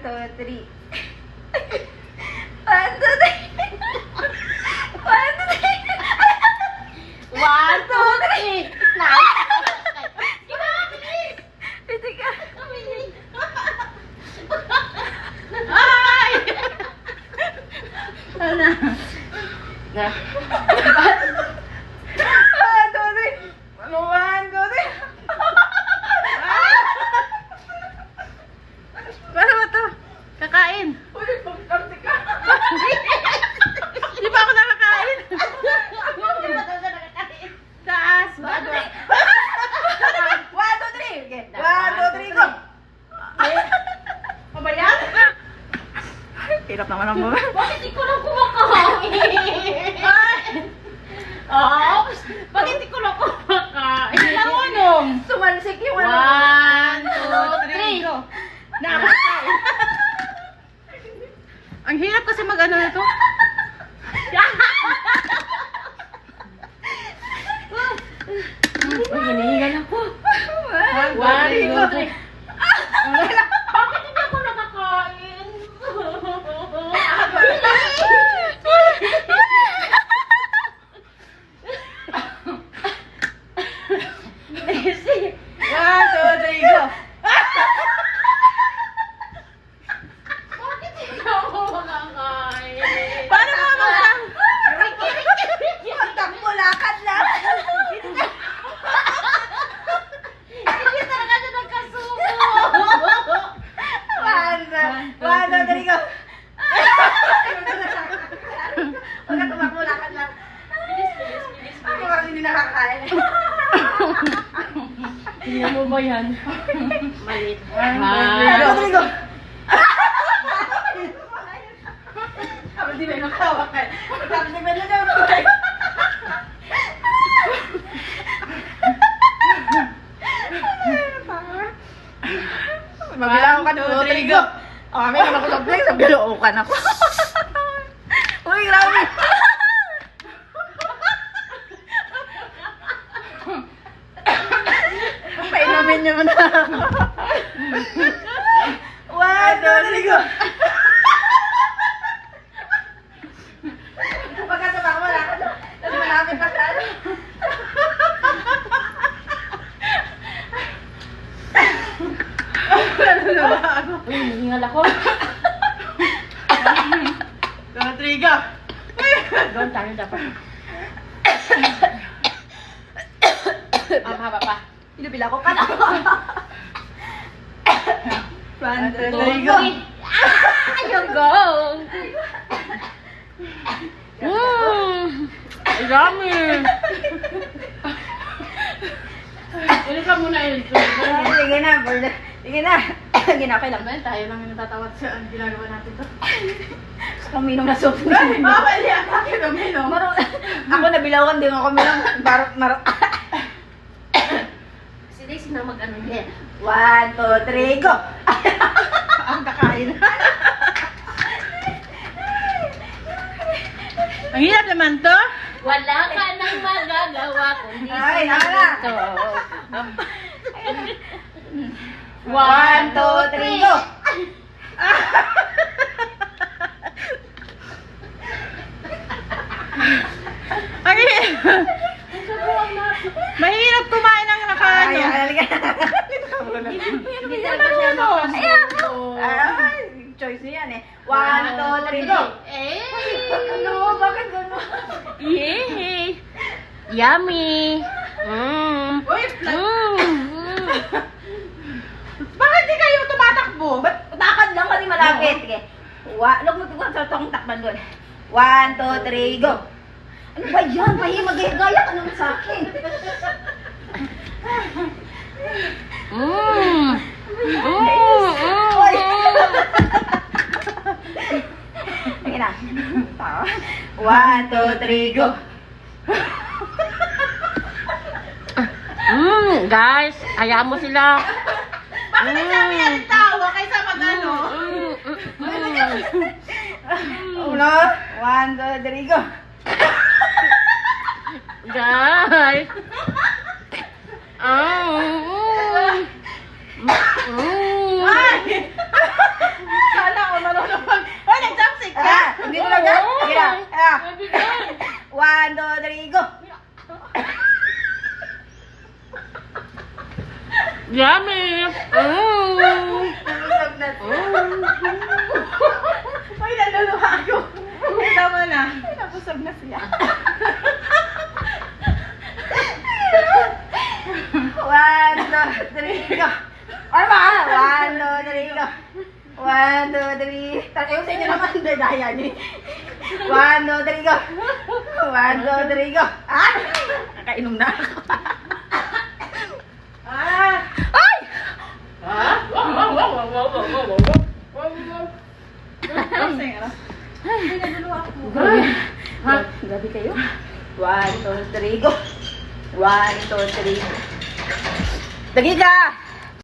two, three. 1, 2, 3. 1, 2, 3. 1, 2, 3. Nice. Pwede ka. Ay! Ano? Na. 1, 2, 3. 1, 2, 3. Paano ba to? Kakain. Uy, pagkakti ka. Hindi pa ako nakakain. Hindi pa talaga nakakain. Taas. 1, 2, 3. Okay. 1, 2, 3, go. Pabayaan? Hirap naman ang mga. Bakit di ko lang kumakain? Oo. Bakit di ko lang kumakain? Ilang unong? Sumalsik yung ano. 1, 2, 3. go. Nakakain. Ang hirap kasi mag-ano na to. Hinihingal ako. 1, 2, 3, go. Bakit hindi ako nakakain? Easy. 1, 2, 3, go. Bakit hindi ako makakain? Paano mo mag- Takbo, lakad lang. Hindi talaga siya nagkasubo. 1, 2, 3, go. Huwag ka tumakbo, lakad lang. Bilis. Ako kasi hindi nakakain. Tingnan mo ba yan? Malit. 1, 2, 3, go. Ako di ba nakawa ka? Tapos di ba nakawa ka? Mabilang ka 2, 3, go. O kami naman ako sa play, sa bilookan ako. Uy, grabe. Painumin niyo na. 1, 2, 3, go. Pagkatapak mo lang. Kasi malapit pa siya. Ano na ba ako? Uy, hinihingal ako. 2, 3, go. Doon tayo dapat. Haba pa. Inubila ko pa na. 1, 2, 3, go. Yung go! Dami! Ulit ka muna yun. Sige na, Bird. Sige na. Sige na, okay lang. Ba, tayo lang yung natatawat sa ginagawa natin to. Kaminom na soup. Bawal yan! Bakit uminom? Ako nabilawan din ako minom. Maro. Si Daisy na mag-ano niya. 1, 2, 3, go. Ang kakain. Ang hirap naman to. Wala ka nang magagawa kundi Ay, naka. ito. 1, 2, 3, go. Ay! Mahirap kumain ng nakaano. Ay, halika. Hindi talaga siya nakasubo. Ay, choice niya yan eh. 1, 2, 3, go. Eh! Ano? Bakit gano'n? Yay! Yummy! Uy, Bakit di kayo tumatakbo? ba't takad lang kasi malapit? Sige. Look mo sa tong takban doon. 1, 2, 3, go. Ano ba yan? Magigaya ka naman sa akin. Sige na. 1, 2, 3, go. Guys, hayaan mo sila. Bakit nasabi yan ang tawa kaysa mag-ano? Uno, 1, 2, 3, go. Guys. Ay! One, two, three, go. Or mga, one, two, three, go. One, two, three. Ayun sa inyo naman, daya niyo. One, two, three, go. One, two, three, go. Ah! Nakainom na ako. Ah! Ay! Ah! Wow, wow, wow, wow, wow, wow, wow, wow, wow, wow. Ay, nagulo ako. Ha? Gabi kayo? One, two, three, go. One, two, three. Dagiga!